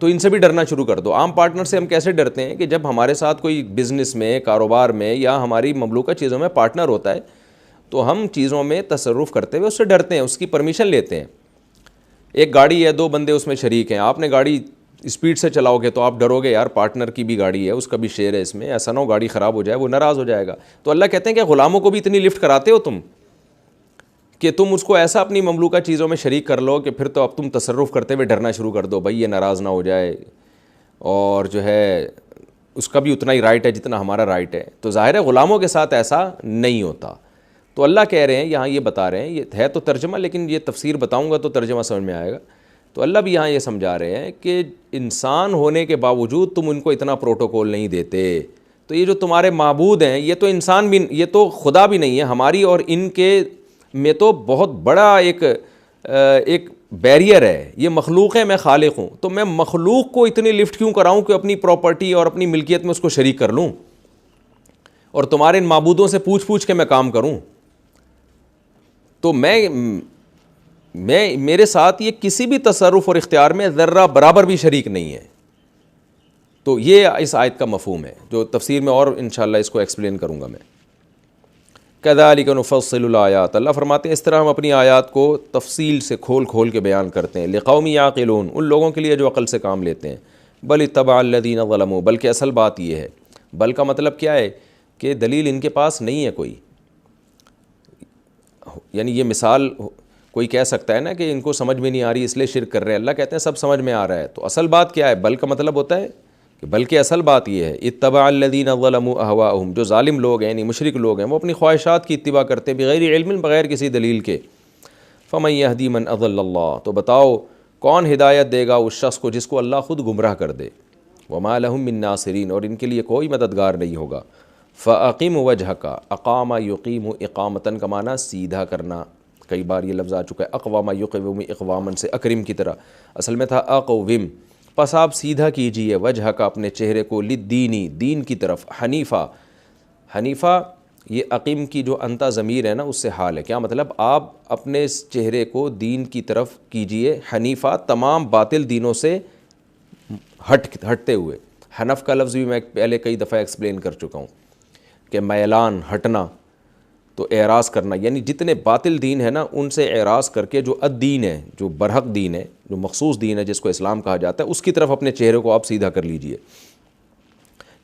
Speaker 1: تو ان سے بھی ڈرنا شروع کر دو۔ عام پارٹنر سے ہم کیسے ڈرتے ہیں کہ جب ہمارے ساتھ کوئی بزنس میں، کاروبار میں یا ہماری مملوکہ چیزوں میں پارٹنر ہوتا ہے تو ہم چیزوں میں تصرف کرتے ہوئے اس سے ڈرتے ہیں، اس کی پرمیشن لیتے ہیں۔ ایک گاڑی ہے، 2 بندے اس میں شریک ہیں، آپ نے گاڑی اسپیڈ سے چلاؤ گے تو آپ ڈرو گے، یار پارٹنر کی بھی گاڑی ہے، اس کا بھی شیئر ہے اس میں، ایسا نہ ہو گاڑی خراب ہو جائے، وہ ناراض ہو جائے گا۔ تو اللہ کہتے ہیں کہ غلاموں کو بھی اتنی لفٹ کراتے ہو تم کہ تم اس کو ایسا اپنی مملوکہ چیزوں میں شریک کر لو کہ پھر تو اب تم تصرف کرتے ہوئے ڈرنا شروع کر دو، بھائی یہ ناراض نہ ہو جائے، اور جو ہے اس کا بھی اتنا ہی رائٹ ہے جتنا ہمارا رائٹ ہے۔ تو ظاہر ہے غلاموں کے ساتھ ایسا نہیں ہوتا۔ تو اللہ کہہ رہے ہیں یہاں، یہ بتا رہے ہیں، یہ ہے تو ترجمہ لیکن یہ تفسیر بتاؤں گا تو ترجمہ سمجھ میں آئے گا۔ تو اللہ بھی یہاں یہ سمجھا رہے ہیں کہ انسان ہونے کے باوجود تم ان کو اتنا پروٹوکول نہیں دیتے، تو یہ جو تمہارے معبود ہیں یہ تو انسان بھی، یہ تو خدا بھی نہیں ہے، ہماری اور ان کے میں تو بہت بڑا ایک بیریئر ہے، یہ مخلوق ہے، میں خالق ہوں، تو میں مخلوق کو اتنی لفٹ کیوں کراؤں کہ اپنی پراپرٹی اور اپنی ملکیت میں اس کو شریک کر لوں، اور تمہارے ان معبودوں سے پوچھ کے میں کام کروں؟ تو میرے ساتھ یہ کسی بھی تصرف اور اختیار میں ذرہ برابر بھی شریک نہیں ہے۔ تو یہ اس آیت کا مفہوم ہے، جو تفسیر میں اور انشاءاللہ اس کو ایکسپلین کروں گا میں۔ کذالک نفصل الآیات، اللہ فرماتے ہیں اس طرح ہم اپنی آیات کو تفصیل سے کھول کے بیان کرتے ہیں، لقوم یعقلون، ان لوگوں کے لیے جو عقل سے کام لیتے ہیں۔ بل اتبع الذین ظلموا، بلکہ اصل بات یہ ہے، بل کا مطلب کیا ہے کہ دلیل ان کے پاس نہیں ہے کوئی، یعنی یہ مثال کوئی کہہ سکتا ہے نا کہ ان کو سمجھ میں نہیں آ رہی اس لیے شرک کر رہے ہیں، اللہ کہتے ہیں سب سمجھ میں آ رہا ہے۔ تو اصل بات کیا ہے؟ بل کا مطلب ہوتا ہے کہ بلکہ اصل بات یہ ہے، اتبع الذین ظلموا اہواءہم، جو ظالم لوگ ہیں یعنی مشرک لوگ ہیں وہ اپنی خواہشات کی اتباع کرتے ہیں، بغیر علم، بغیر کسی دلیل کے۔ فمن یہدی من اضل اللہ، تو بتاؤ کون ہدایت دے گا اس شخص کو جس کو اللہ خود گمراہ کر دے، وما لہم من ناصرین، اور ان کے لیے کوئی مددگار نہیں ہوگا۔ فاقم وجہک، اقام یقیم اقامتاً کا معنی سیدھا کرنا، کئی بار یہ لفظ آ چکا ہے، اقوام یقوم اقواماً سے اکرم کی طرح، اصل میں تھا اقوم، پس آپ سیدھا کیجئے وجہ کا اپنے چہرے کو، للدینی دین کی طرف، حنیفہ، حنیفہ یہ عقیم کی جو انتا ضمیر ہے نا اس سے حال ہے، کیا مطلب آپ اپنے اس چہرے کو دین کی طرف کیجئے حنیفہ، تمام باطل دینوں سے ہٹتے ہوئے۔ حنف کا لفظ بھی میں پہلے کئی دفعہ ایکسپلین کر چکا ہوں کہ میلان، ہٹنا، تو اعراض کرنا، یعنی جتنے باطل دین ہے نا ان سے اعراض کر کے جو الدین ہے، جو برحق دین ہے، جو مخصوص دین ہے جس کو اسلام کہا جاتا ہے، اس کی طرف اپنے چہرے کو آپ سیدھا کر لیجئے،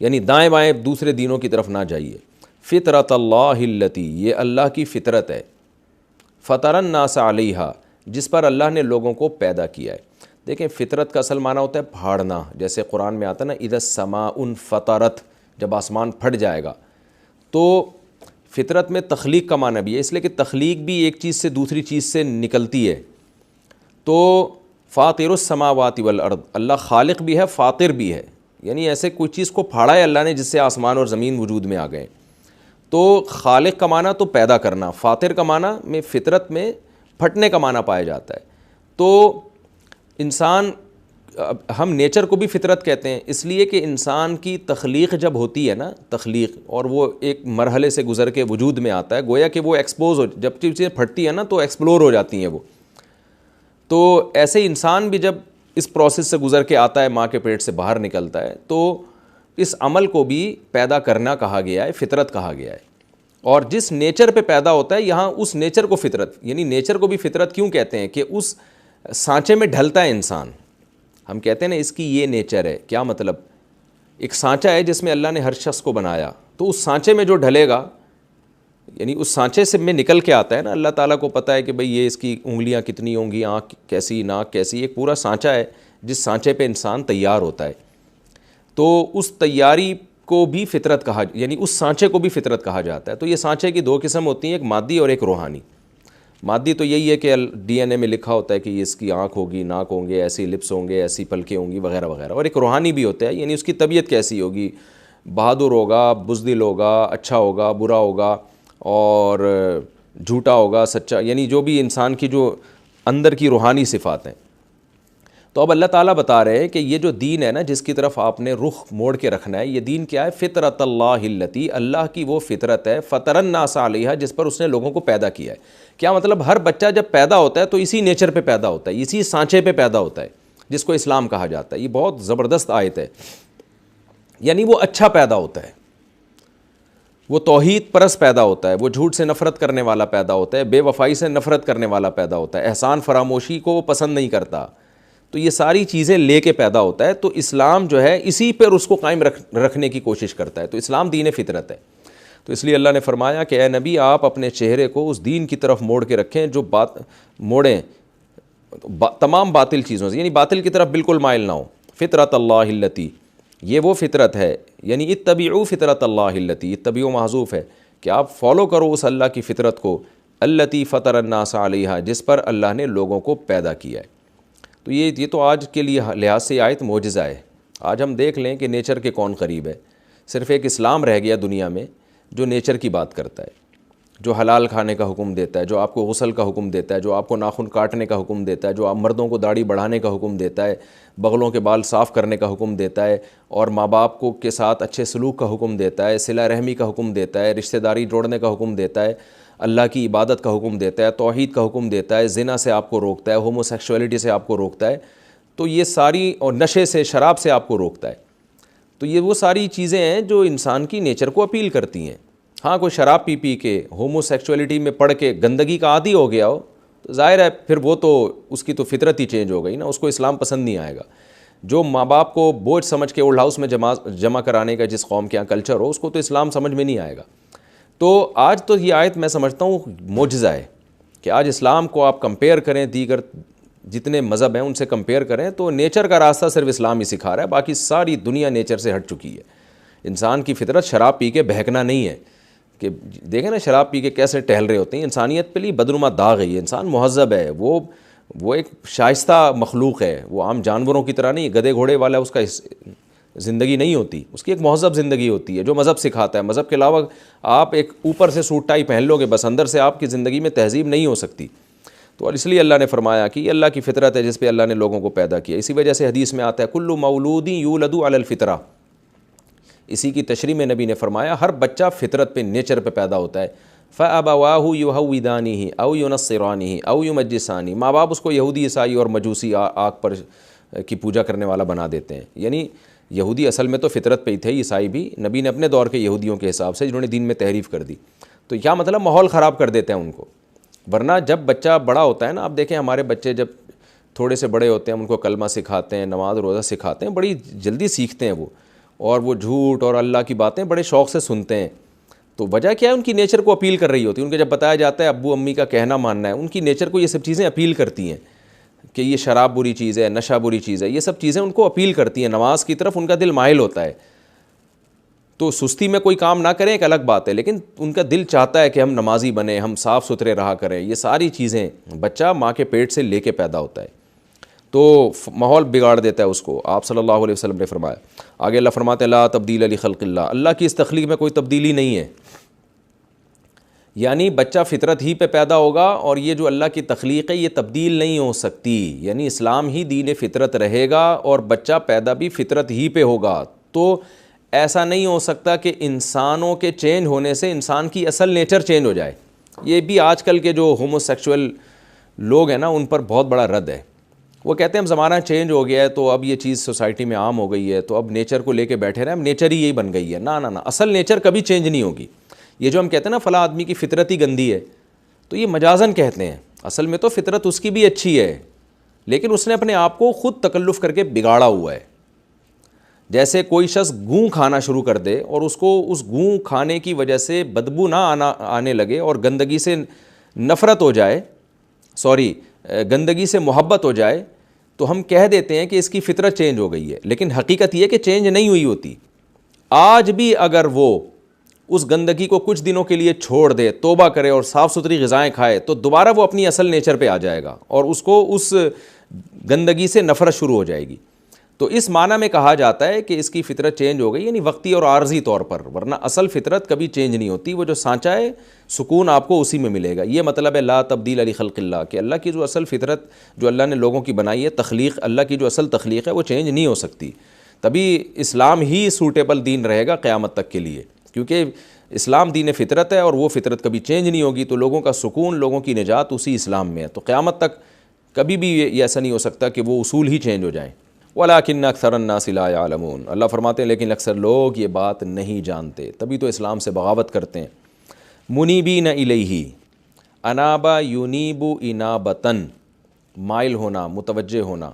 Speaker 1: یعنی دائیں بائیں دوسرے دینوں کی طرف نہ جائیے۔ فطرت اللہ التی، یہ اللہ کی فطرت ہے، فطر الناس علیہا، جس پر اللہ نے لوگوں کو پیدا کیا ہے۔ دیکھیں فطرت کا اصل معنی ہوتا ہے پھاڑنا، جیسے قرآن میں آتا ہے نا اذا السماء انفطرت، جب آسمان پھٹ جائے گا، تو فطرت میں تخلیق کا معنی بھی ہے، اس لیے کہ تخلیق بھی ایک چیز سے دوسری چیز سے نکلتی ہے۔ تو فاطر السماوات والارض، اللہ خالق بھی ہے فاطر بھی ہے، یعنی ایسے کوئی چیز کو پھاڑا ہے اللہ نے جس سے آسمان اور زمین وجود میں آ گئے۔ تو خالق کا معنی تو پیدا کرنا، فاطر کا معنی میں فطرت میں پھٹنے کا معنی پایا جاتا ہے۔ تو انسان، ہم نیچر کو بھی فطرت کہتے ہیں اس لیے کہ انسان کی تخلیق جب ہوتی ہے نا، تخلیق، اور وہ ایک مرحلے سے گزر کے وجود میں آتا ہے، گویا کہ وہ ایکسپوز ہو، جب چیزیں پھٹتی ہیں نا تو ایکسپلور ہو جاتی ہیں وہ۔ تو ایسے انسان بھی جب اس پروسیس سے گزر کے آتا ہے، ماں کے پیٹ سے باہر نکلتا ہے، تو اس عمل کو بھی پیدا کرنا کہا گیا ہے، فطرت کہا گیا ہے۔ اور جس نیچر پہ پیدا ہوتا ہے یہاں اس نیچر کو فطرت، یعنی نیچر کو بھی فطرت کیوں کہتے ہیں کہ اس سانچے میں ڈھلتا ہے انسان۔ ہم کہتے ہیں نا اس کی یہ نیچر ہے، کیا مطلب؟ ایک سانچہ ہے جس میں اللہ نے ہر شخص کو بنایا، تو اس سانچے میں جو ڈھلے گا، یعنی اس سانچے سے میں نکل کے آتا ہے نا، اللہ تعالیٰ کو پتہ ہے کہ بھئی یہ اس کی انگلیاں کتنی ہوں گی، آنکھ کیسی، ناک کیسی، ایک پورا سانچہ ہے جس سانچے پہ انسان تیار ہوتا ہے۔ تو اس تیاری کو بھی فطرت کہا، یعنی اس سانچے کو بھی فطرت کہا جاتا ہے۔ تو یہ سانچے کی دو قسم ہوتی ہیں، ایک مادی اور ایک روحانی۔ مادی تو یہی ہے کہ ڈی این اے میں لکھا ہوتا ہے کہ یہ اس کی آنکھ ہوگی، ناک ہوں گے، ایسی لپس ہوں گے، ایسی پلکیں ہوں گی وغیرہ وغیرہ۔ اور ایک روحانی بھی ہوتا ہے، یعنی اس کی طبیعت کیسی ہوگی، بہادر ہوگا، بزدل ہوگا، اچھا ہوگا، برا ہوگا، اور جھوٹا ہوگا، سچا، یعنی جو بھی انسان کی جو اندر کی روحانی صفات ہیں۔ تو اب اللہ تعالیٰ بتا رہے ہیں کہ یہ جو دین ہے نا جس کی طرف آپ نے رخ موڑ کے رکھنا ہے، یہ دین کیا ہے؟ فطرت اللہ التی، اللہ کی وہ فطرت ہے، فطر الناس علیہا، جس پر اس نے لوگوں کو پیدا کیا ہے۔ کیا مطلب؟ ہر بچہ جب پیدا ہوتا ہے تو اسی نیچر پہ پیدا ہوتا ہے، اسی سانچے پہ پیدا ہوتا ہے جس کو اسلام کہا جاتا ہے۔ یہ بہت زبردست آیت ہے، یعنی وہ اچھا پیدا ہوتا ہے، وہ توحید پرست پیدا ہوتا ہے، وہ جھوٹ سے نفرت کرنے والا پیدا ہوتا ہے، بے وفائی سے نفرت کرنے والا پیدا ہوتا ہے، احسان فراموشی کو وہ پسند نہیں کرتا۔ تو یہ ساری چیزیں لے کے پیدا ہوتا ہے۔ تو اسلام جو ہے اسی پر اس کو قائم رکھنے کی کوشش کرتا ہے۔ تو اسلام دین فطرت ہے۔ تو اس لیے اللہ نے فرمایا کہ اے نبی آپ اپنے چہرے کو اس دین کی طرف موڑ کے رکھیں جو موڑیں تمام باطل چیزوں سے، یعنی باطل کی طرف بالکل مائل نہ ہو۔ فطرت اللہ التی، یہ وہ فطرت ہے، یعنی اتبعوا فطرت اللہ التی، اتبعوا محذوف ہے کہ آپ فالو کرو اس اللہ کی فطرت کو، التی فطر الناس علیہا، جس پر اللہ نے لوگوں کو پیدا کیا ہے۔ تو یہ تو آج کے لیے لحاظ سے آیت معجزہ ہے۔ آج ہم دیکھ لیں کہ نیچر کے کون قریب ہے، صرف ایک اسلام رہ گیا دنیا میں جو نیچر کی بات کرتا ہے، جو حلال کھانے کا حکم دیتا ہے، جو آپ کو غسل کا حکم دیتا ہے، جو آپ کو ناخن کاٹنے کا حکم دیتا ہے، جو آپ مردوں کو داڑھی بڑھانے کا حکم دیتا ہے، بغلوں کے بال صاف کرنے کا حکم دیتا ہے، اور ماں باپ کو کے ساتھ اچھے سلوک کا حکم دیتا ہے، صلہ رحمی کا حکم دیتا ہے، رشتہ داری جوڑنے کا حکم دیتا ہے، اللہ کی عبادت کا حکم دیتا ہے، توحید کا حکم دیتا ہے، زنا سے آپ کو روکتا ہے، ہومو سیکشولیٹی سے آپ کو روکتا ہے، تو یہ ساری، اور نشے سے، شراب سے آپ کو روکتا ہے۔ تو یہ وہ ساری چیزیں ہیں جو انسان کی نیچر کو اپیل کرتی ہیں۔ ہاں کوئی شراب پی پی کے ہومو سیکشولیٹی میں پڑھ کے گندگی کا عادی ہو گیا ہو تو ظاہر ہے پھر وہ تو اس کی تو فطرت ہی چینج ہو گئی نا، اس کو اسلام پسند نہیں آئے گا۔ جو ماں باپ کو بوجھ سمجھ کے اولڈ ہاؤس میں جمع کرانے کا جس قوم کے یہاں کلچر ہو، اس کو تو اسلام سمجھ میں نہیں آئے گا۔ تو آج تو یہ آیت میں سمجھتا ہوں معجزہ ہے کہ آج اسلام کو آپ کمپیئر کریں دیگر جتنے مذہب ہیں ان سے کمپیئر کریں تو نیچر کا راستہ صرف اسلام ہی سکھا رہا ہے، باقی ساری دنیا نیچر سے ہٹ چکی ہے۔ انسان کی فطرت شراب پی کے بہکنا نہیں ہے، کہ دیکھیں نا شراب پی کے کیسے ٹہل رہے ہوتے ہیں. انسانیت پہ لی بدنما داغ ہے. یہ انسان مہذب ہے, وہ ایک شائستہ مخلوق ہے, وہ عام جانوروں کی طرح نہیں, گدھے گھوڑے والا اس کا زندگی نہیں ہوتی, اس کی ایک مہذب زندگی ہوتی ہے جو مذہب سکھاتا ہے. مذہب کے علاوہ آپ ایک اوپر سے سوٹ ٹائی پہن لو گے بس, اندر سے آپ کی زندگی میں تہذیب نہیں ہو سکتی. تو اس لیے اللہ نے فرمایا کہ یہ اللہ کی فطرت ہے جس پہ اللہ نے لوگوں کو پیدا کیا. اسی وجہ سے حدیث میں آتا ہے کل مولود یولد علی الفطرہ. اسی کی تشریح میں نبی نے فرمایا ہر بچہ فطرت پہ, نیچر پہ پیدا ہوتا ہے. فَأَبَوَاهُ يُهَوِّدَانِهِ أَوْ يُنَصِّرَانِهِ أَوْ يُمَجِّسَانِهِ. ماں باپ اس کو یہودی عیسائی اور مجوسی آگ پر کی پوجا کرنے والا بنا دیتے ہیں. یعنی یہودی اصل میں تو فطرت پہ ہی تھے, عیسائی بھی. نبی نے اپنے دور کے یہودیوں کے حساب سے جنہوں نے دین میں تحریف کر دی, تو کیا مطلب ماحول خراب کر دیتے ہیں ان کو. ورنہ جب بچہ بڑا ہوتا ہے نا, آپ دیکھیں ہمارے بچے جب تھوڑے سے بڑے ہوتے ہیں, ہم ان کو کلمہ سکھاتے ہیں, نماز روزہ سکھاتے ہیں, بڑی جلدی سیکھتے ہیں وہ, اور وہ جھوٹ اور اللہ کی باتیں بڑے شوق سے سنتے ہیں. تو وجہ کیا ہے, ان کی نیچر کو اپیل کر رہی ہوتی ہے. ان کے جب بتایا جاتا ہے ابو امی کا کہنا ماننا ہے, ان کی نیچر کو یہ سب چیزیں اپیل کرتی ہیں کہ یہ شراب بری چیز ہے, نشہ بری چیز ہے, یہ سب چیزیں ان کو اپیل کرتی ہیں. نماز کی طرف ان کا دل مائل ہوتا ہے. تو سستی میں کوئی کام نہ کریں ایک الگ بات ہے, لیکن ان کا دل چاہتا ہے کہ ہم نمازی بنیں, ہم صاف ستھرے رہا کریں. یہ ساری چیزیں بچہ ماں کے پیٹ سے لے کے پیدا ہوتا ہے, تو ماحول بگاڑ دیتا ہے اس کو. آپ صلی اللہ علیہ وسلم نے فرمایا. آگے اللہ فرماتے ہیں لا تبدیل لخلق اللہ, اللہ کی اس تخلیق میں کوئی تبدیلی نہیں ہے. یعنی بچہ فطرت ہی پہ پیدا ہوگا, اور یہ جو اللہ کی تخلیق ہے یہ تبدیل نہیں ہو سکتی. یعنی اسلام ہی دین فطرت رہے گا اور بچہ پیدا بھی فطرت ہی پہ ہوگا. تو ایسا نہیں ہو سکتا کہ انسانوں کے چینج ہونے سے انسان کی اصل نیچر چینج ہو جائے. یہ بھی آج کل کے جو ہومو سیکشول لوگ ہیں نا, ان پر بہت بڑا رد ہے. وہ کہتے ہیں ہم زمانہ چینج ہو گیا ہے تو اب یہ چیز سوسائٹی میں عام ہو گئی ہے, تو اب نیچر کو لے کے بیٹھے رہے, اب نیچر ہی یہی بن گئی ہے. نہ نہ, اصل نیچر کبھی چینج نہیں ہوگی. یہ جو ہم کہتے ہیں نا فلاں آدمی کی فطرت ہی گندی ہے, تو یہ مجازن کہتے ہیں. اصل میں تو فطرت اس کی بھی اچھی ہے, لیکن اس نے اپنے آپ کو خود تکلف کر کے بگاڑا ہوا ہے. جیسے کوئی شخص گوں کھانا شروع کر دے اور اس کو اس گوں کھانے کی وجہ سے بدبو نہ آنے لگے اور گندگی سے نفرت ہو جائے, گندگی سے محبت ہو جائے, تو ہم کہہ دیتے ہیں کہ اس کی فطرت چینج ہو گئی ہے. لیکن حقیقت یہ کہ چینج نہیں ہوئی ہوتی. آج بھی اگر وہ اس گندگی کو کچھ دنوں کے لیے چھوڑ دے, توبہ کرے اور صاف ستھری غذائیں کھائے, تو دوبارہ وہ اپنی اصل نیچر پہ آ جائے گا اور اس کو اس گندگی سے نفرت شروع ہو جائے گی. تو اس معنی میں کہا جاتا ہے کہ اس کی فطرت چینج ہو گئی, یعنی وقتی اور عارضی طور پر, ورنہ اصل فطرت کبھی چینج نہیں ہوتی. وہ جو سانچہ ہے سکون آپ کو اسی میں ملے گا. یہ مطلب ہے لا تبدیل لخلق اللہ, کہ اللہ کی جو اصل فطرت جو اللہ نے لوگوں کی بنائی ہے, تخلیق, اللہ کی جو اصل تخلیق ہے وہ چینج نہیں ہو سکتی. تبھی اسلام ہی سوٹیبل دین رہے گا قیامت تک کے لیے, کیونکہ اسلام دین فطرت ہے اور وہ فطرت کبھی چینج نہیں ہوگی. تو لوگوں کا سکون, لوگوں کی نجات اسی اسلام میں ہے. تو قیامت تک کبھی بھی یہ ایسا نہیں ہو سکتا کہ وہ اصول ہی چینج ہو جائیں. وَلَٰكِنَّ أَكْثَرَ النَّاسِ لَا يَعْلَمُونَ. اللہ فرماتے ہیں لیکن اکثر لوگ یہ بات نہیں جانتے, تبھی تو اسلام سے بغاوت کرتے ہیں. مُنِيبِينَ إِلَيْهِ, انابا یونیبو انابتن, مائل ہونا, متوجہ ہونا.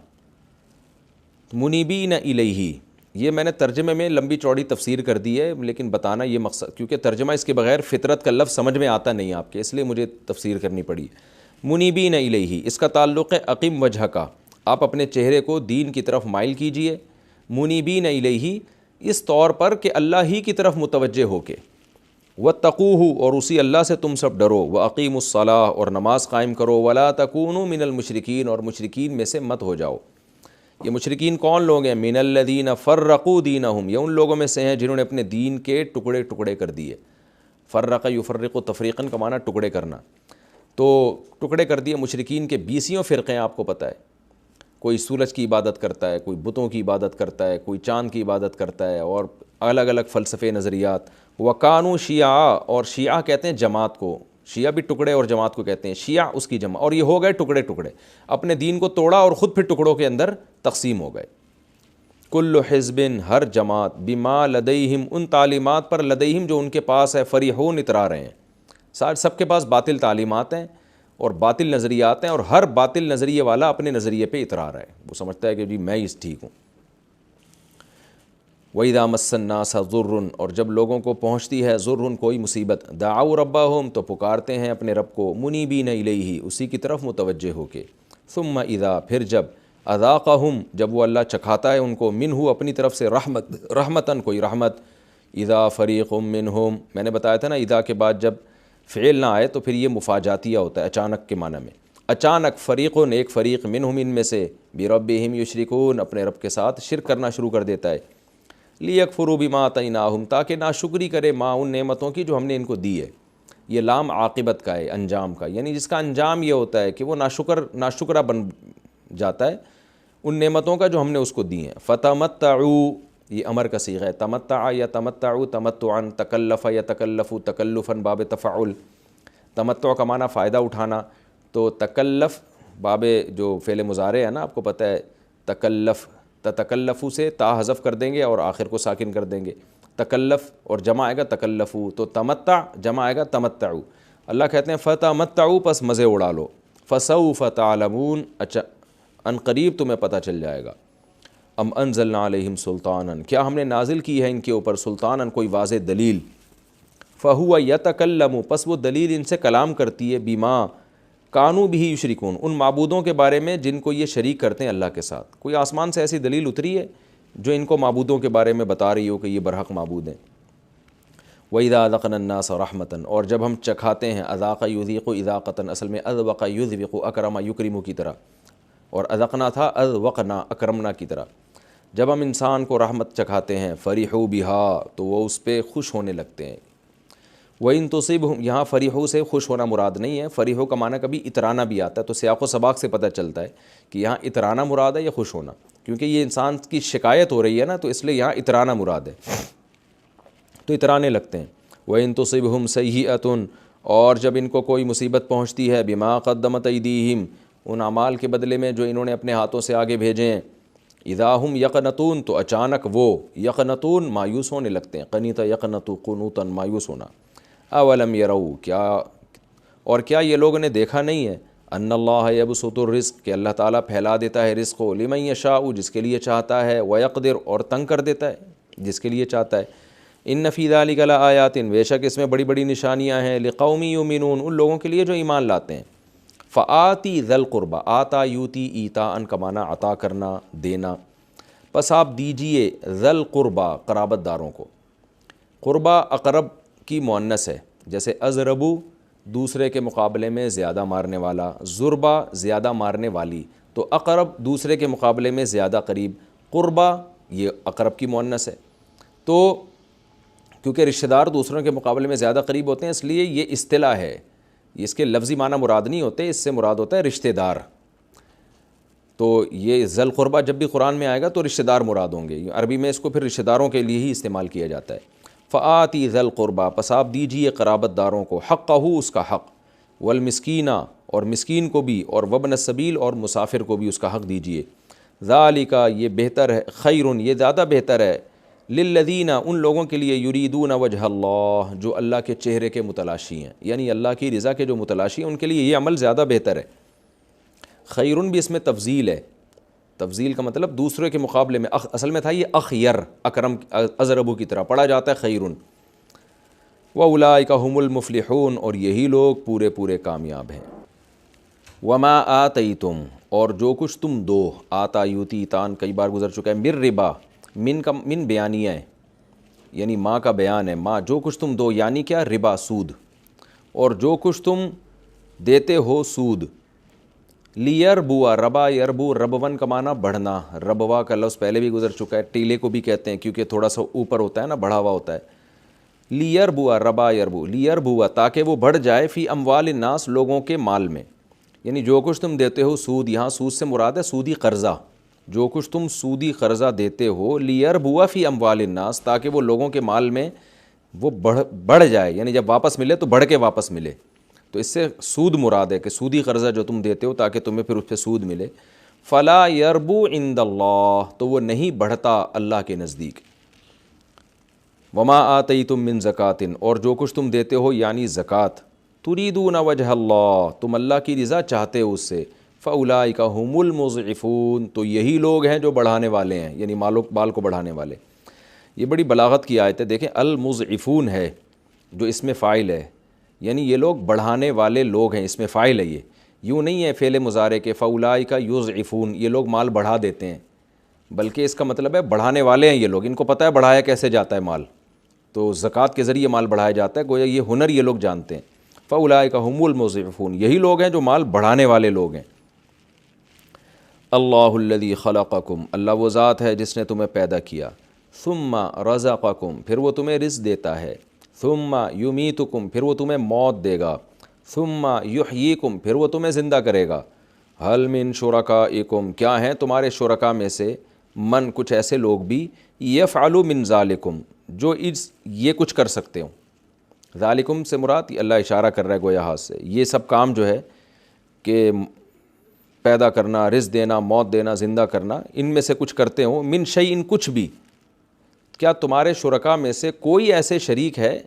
Speaker 1: منیبین الیہ, یہ میں نے ترجمے میں لمبی چوڑی تفسیر کر دی ہے, لیکن بتانا یہ مقصد, کیونکہ ترجمہ اس کے بغیر فطرت کا لفظ سمجھ میں آتا نہیں آپ کے, اس لیے مجھے تفسیر کرنی پڑی. منیبین الیہ, اس کا تعلق ہے اقم وجہ کا, آپ اپنے چہرے کو دین کی طرف مائل کیجئے. منیبین الیہ, اس طور پر کہ اللہ ہی کی طرف متوجہ ہو کے. واتقوہ, اور اسی اللہ سے تم سب ڈرو. واقیموا الصلاۃ, اور نماز قائم کرو. ولا تکونوا من المشرکین, اور مشرکین میں سے مت ہو جاؤ. یہ مشرکین کون لوگ ہیں؟ من الذین فرقوا دینہم, یہ ان لوگوں میں سے ہیں جنہوں نے اپنے دین کے ٹکڑے ٹکڑے کر دیے. فرق یفرق تفریقاً کا معنی ٹکڑے کرنا, تو ٹکڑے کر دیے. مشرکین کے 20 فرقے ہیں, آپ کو پتہ ہے. کوئی سورج کی عبادت کرتا ہے, کوئی بتوں کی عبادت کرتا ہے, کوئی چاند کی عبادت کرتا ہے, اور الگ الگ فلسفے نظریات. وکانو شیعہ, اور شیعہ کہتے ہیں جماعت کو, شیعہ بھی ٹکڑے اور جماعت کو کہتے ہیں, شیعہ اس کی جمع. اور یہ ہو گئے ٹکڑے ٹکڑے, اپنے دین کو توڑا اور خود پھر ٹکڑوں کے اندر تقسیم ہو گئے. کل حزب, ہر جماعت, بما لدیہم, ان تعلیمات پر, لدیہم جو ان کے پاس ہے, فریحون, اترا رہے ہیں. سب کے پاس باطل تعلیمات ہیں اور باطل نظریات ہیں, اور ہر باطل نظریے والا اپنے نظریے پہ اترا رہا ہے. وہ سمجھتا ہے کہ جی میں ہی ٹھیک ہوں. وَإِذَا مَسَّ النَّاسَ ضُرٌّ, اور جب لوگوں کو پہنچتی ہے ضرٌ, کوئی مصیبت, دعوا ربہم, تو پکارتے ہیں اپنے رب کو, منیبین الیہ, اسی کی طرف متوجہ ہو کے. ثم اذا, پھر جب, اذاقہم, جب وہ اللہ چکھاتا ہے ان کو, منہ, اپنی طرف سے, رحمتاً, کوئی رحمت, اذا فریق منہم، میں نے بتایا تھا نا اذا کے بعد جب فعل نہ آئے تو پھر یہ مفاجاتیہ ہوتا ہے، اچانک کے معنی میں۔ اچانک فریقن، ایک فریق، منہم ان میں سے، بربہم یشرکون، اپنے رب کے ساتھ شرک کرنا شروع کر دیتا ہے، لیکفروا بما آتیناہم، تاکہ ناشکری کرے ماں ان نعمتوں کی جو ہم نے ان کو دی ہے۔ یہ لام عاقبت کا ہے، انجام کا، یعنی جس کا انجام یہ ہوتا ہے کہ وہ ناشکرہ بن جاتا ہے ان نعمتوں کا جو ہم نے اس کو دی ہیں۔ فتمتعوا، یہ امر کا صیغہ ہے، تمتع یا تمتعوا تمتعا، تکلف یا تکلفوا تکلفا، باب تفعل۔ تمتع کا معنی فائدہ اٹھانا، تو تکلف باب جو فعل مضارع ہے نا، آپ کو پتہ ہے تکلف، تتکلفو سے تا حذف کر دیں گے اور آخر کو ساکن کر دیں گے، تکلف، اور جمع آئے گا تکلفو، تو تمتع جمع آئے گا تمتعو۔ اللہ کہتے ہیں فتمتعوا، پس مزے اڑا لو، فسوف تعلمون، اچھا ان قریب تمہیں پتہ چل جائے گا۔ ام انزلنا علیہم سلطانا، کیا ہم نے نازل کی ہے ان کے اوپر سلطانا، کوئی واضح دلیل، فہو یتکلم، پس وہ دلیل ان سے کلام کرتی ہے، بما کانوا بہ یشرکون، ان معبودوں کے بارے میں جن کو یہ شریک کرتے ہیں اللہ کے ساتھ۔ کوئی آسمان سے ایسی دلیل اتری ہے جو ان کو معبودوں کے بارے میں بتا رہی ہو کہ یہ برحق معبود ہیں۔ وَإِذَا أَذَقْنَا النَّاسَ رَحْمَةً، اور جب ہم چکھاتے ہیں، اذاق یذیق اذاقۃ، اصل میں اذوق یذوق، اکرم یکرم کی طرح، اور اذقنا تھا اذوقنا اکرمنا کی طرح، جب ہم انسان کو رحمت چکھاتے ہیں، فریحوا بہا، تو وہ اس پہ خوش ہونے لگتے ہیں۔ وَإِن تُصِبْهُمْ، یہاں فریحو سے خوش ہونا مراد نہیں ہے، فریحو کا معنی کبھی اترانا بھی آتا ہے، تو سیاق و سباق سے پتہ چلتا ہے کہ یہاں اترانا مراد ہے یا خوش ہونا، کیونکہ یہ انسان کی شکایت ہو رہی ہے نا، تو اس لیے یہاں اترانا مراد ہے، تو اترانے لگتے ہیں۔ وَإِن تُصِبْهُمْ سَيِّئَةٌ، اور جب ان کو کوئی مصیبت پہنچتی ہے، بِمَا قَدَّمَتْ أَيْدِيهِمْ، ان اعمال کے بدلے میں جو انہوں نے اپنے ہاتھوں سے آگے بھیجے ہیں، اذا ہم یقنطون، تو اچانک وہ یقنطون مایوس ہونے لگتے ہیں، قنیط یقنط قنوطا، مایوس ہونا۔ اولم یروا، کیا یہ لوگوں نے دیکھا نہیں ہے، ان اللہ یبسط الرزق، کہ اللہ تعالیٰ پھیلا دیتا ہے رزق کو، لمن یشاء، جس کے لیے چاہتا ہے، ویقدر، اور تنگ کر دیتا ہے جس کے لیے چاہتا ہے۔ ان فی ذلک لآیات، بے شک اس میں بڑی بڑی نشانیاں ہیں، لقوم یؤمنون، ان لوگوں کے لیے جو ایمان لاتے ہیں۔ فآتی ذی القربہ، آتا یوتی ایتاء کا معنی عطا کرنا، دینا، پس آپ دیجئے ذی القربہ، قرابت داروں کو۔ قربہ اقرب کی مؤنث ہے، جیسے اضربو دوسرے کے مقابلے میں زیادہ مارنے والا، ضربہ زیادہ مارنے والی، تو اقرب دوسرے کے مقابلے میں زیادہ قریب، قربہ یہ اقرب کی مؤنث ہے۔ تو کیونکہ رشتہ دار دوسروں کے مقابلے میں زیادہ قریب ہوتے ہیں، اس لیے یہ اصطلاح ہے، اس کے لفظی معنی مراد نہیں ہوتے، اس سے مراد ہوتا ہے رشتہ دار۔ تو یہ ذی القربہ جب بھی قرآن میں آئے گا تو رشتہ دار مراد ہوں گے، عربی میں اس کو پھر رشتہ داروں کے لیے ہی استعمال کیا جاتا ہے۔ فآتی ذی القربہ، پس آپ دیجئے قرابت داروں کو، حقہ، اس کا حق، والمسکینہ، اور مسکین کو بھی، اور وابن السبیل، اور مسافر کو بھی اس کا حق دیجئے۔ ذالک، یہ بہتر ہے، خیر، یہ زیادہ بہتر ہے، للذین، ان لوگوں کے لیے، یریدون وجہ اللہ، جو اللہ کے چہرے کے متلاشی ہیں، یعنی اللہ کی رضا کے جو متلاشی ہیں، ان کے لیے یہ عمل زیادہ بہتر ہے۔ خیرن بھی اس میں تفضیل ہے، تفضیل کا مطلب دوسرے کے مقابلے میں، اصل میں تھا یہ اخیر، اکرم اضربو کی طرح پڑھا جاتا ہے خیرن۔ وَأُولَٰئِکَ هُمُ الْمُفْلِحُونَ، اور یہی لوگ پورے پورے کامیاب ہیں۔ وَمَا آتَيْتُمْ، اور جو کچھ تم دو، آتا یوتی تان کئی بار گزر چکا ہے، من ربا، من بیانیہ ہے، یعنی ماں کا بیان ہے، ماں جو کچھ تم دو، یعنی کیا، ربا، سود، اور جو کچھ تم دیتے ہو سود، لیربوا، ربا یربو، ربون کا معنی بڑھنا، ربوا کا لفظ پہلے بھی گزر چکا ہے، ٹیلے کو بھی کہتے ہیں کیونکہ تھوڑا سا اوپر ہوتا ہے نا، بڑھا ہوا ہوتا ہے، لیربوا، ربا یربو، لیربوا، تاکہ وہ بڑھ جائے، فی اموال الناس، لوگوں کے مال میں، یعنی جو کچھ تم دیتے ہو سود، یہاں سود سے مراد ہے سودی قرضہ، جو کچھ تم سودی قرضہ دیتے ہو، لیربوا فی اموال الناس، تاکہ وہ لوگوں کے مال میں وہ بڑھ جائے، یعنی جب واپس ملے تو بڑھ کے واپس ملے، تو اس سے سود مراد ہے کہ سودی قرضہ جو تم دیتے ہو تاکہ تمہیں پھر اس پہ سود ملے۔ فلا یربو عند اللہ، تو وہ نہیں بڑھتا اللہ کے نزدیک۔ وما آتیتم من زکوٰۃ، اور جو کچھ تم دیتے ہو یعنی زکوٰۃ، تریدون وجہ اللہ، تم اللہ کی رضا چاہتے ہو اس سے، فاولئک هم المضعفون، تو یہی لوگ ہیں جو بڑھانے والے ہیں، یعنی مال کو بڑھانے والے۔ یہ بڑی بلاغت کی آیت ہے، دیکھیں المضعفون ہے جو اس میں فاعل ہے، یعنی یہ لوگ بڑھانے والے لوگ ہیں، اس میں فاعل ہے، یہ یوں نہیں ہے فعل مضارع کے فاولئک یضعفون، یہ لوگ مال بڑھا دیتے ہیں، بلکہ اس کا مطلب ہے بڑھانے والے ہیں یہ لوگ، ان کو پتہ ہے بڑھایا کیسے جاتا ہے مال، تو زکوٰۃ کے ذریعے مال بڑھایا جاتا ہے، گویا یہ ہنر یہ لوگ جانتے ہیں۔ فَأُولَٰئِکَ هُمُ الْمُضْعِفُونَ، یہی لوگ ہیں جو مال بڑھانے والے لوگ ہیں۔ اللہ الذی خلقکم، اللہ وہ ذات ہے جس نے تمہیں پیدا کیا، ثم رزقکم، پھر وہ تمہیں رزق دیتا ہے، ثم یمیتکم، پھر وہ تمہیں موت دے گا، ثم یحییکم، پھر وہ تمہیں زندہ کرے گا۔ حل من شرکائکم، کیا ہیں تمہارے شرکا میں سے، من کچھ ایسے لوگ بھی، یفعل من ذالکم، جو یہ کچھ کر سکتے ہوں۔ ذالکم سے مراد اللہ اشارہ کر رہا ہے گویا ہاتھ سے، یہ سب کام جو ہے کہ پیدا کرنا، رزق دینا، موت دینا، زندہ کرنا، ان میں سے کچھ کرتے ہوں، من شیء، کچھ بھی۔ کیا تمہارے شرکا میں سے کوئی ایسے شریک ہے،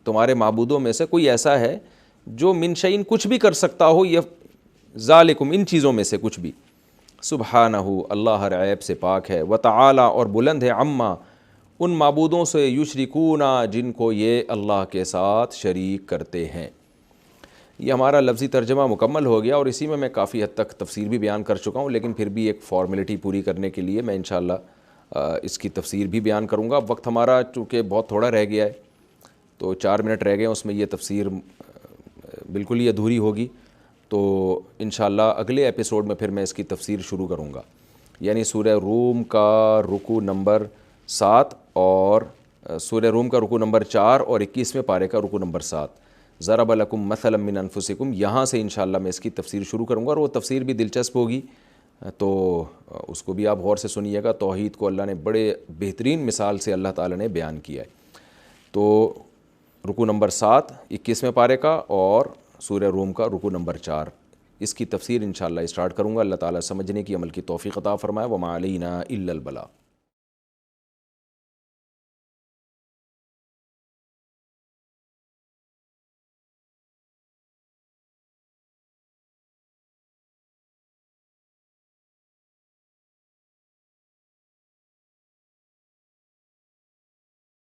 Speaker 1: تمہارے معبودوں میں سے کوئی ایسا ہے جو من شیء کچھ بھی کر سکتا ہو، یہ ذالکم، ان چیزوں میں سے کچھ بھی؟ سبحانہ، اللہ ہر عیب سے پاک ہے، وتعالی، اور بلند ہے، عما، ان معبودوں سے، یشرکون، جن کو یہ اللہ کے ساتھ شریک کرتے ہیں۔ یہ ہمارا لفظی ترجمہ مکمل ہو گیا، اور اسی میں کافی حد تک تفسیر بھی بیان کر چکا ہوں، لیکن پھر بھی ایک فارمیلٹی پوری کرنے کے لیے میں انشاءاللہ اس کی تفسیر بھی بیان کروں گا۔ وقت ہمارا چونکہ بہت تھوڑا رہ گیا ہے، تو 4 منٹ رہ گئے ہیں، اس میں یہ تفسیر بالکل ہی ادھوری ہوگی، تو انشاءاللہ اگلے ایپیسوڈ میں پھر میں اس کی تفسیر شروع کروں گا، یعنی سورہ روم کا رکوع نمبر 7 اور سورہ روم کا رکوع نمبر 4 اور 21ویں پارے کا رکوع نمبر 7، ضرب لکم مثلا من انفسکم، یہاں سے انشاءاللہ میں اس کی تفسیر شروع کروں گا، اور وہ تفسیر بھی دلچسپ ہوگی، تو اس کو بھی آپ غور سے سنیے گا۔ توحید کو اللہ نے بڑے بہترین مثال سے اللہ تعالیٰ نے بیان کیا ہے۔ تو رکوع نمبر 7 21ویں پارے کا، اور سورہ روم کا رکوع نمبر 4، اس کی تفسیر انشاءاللہ اسٹارٹ کروں گا۔ اللہ تعالیٰ سمجھنے کی، عمل کی توفیق عطا فرمائے۔ وما علینا الا البلاغ۔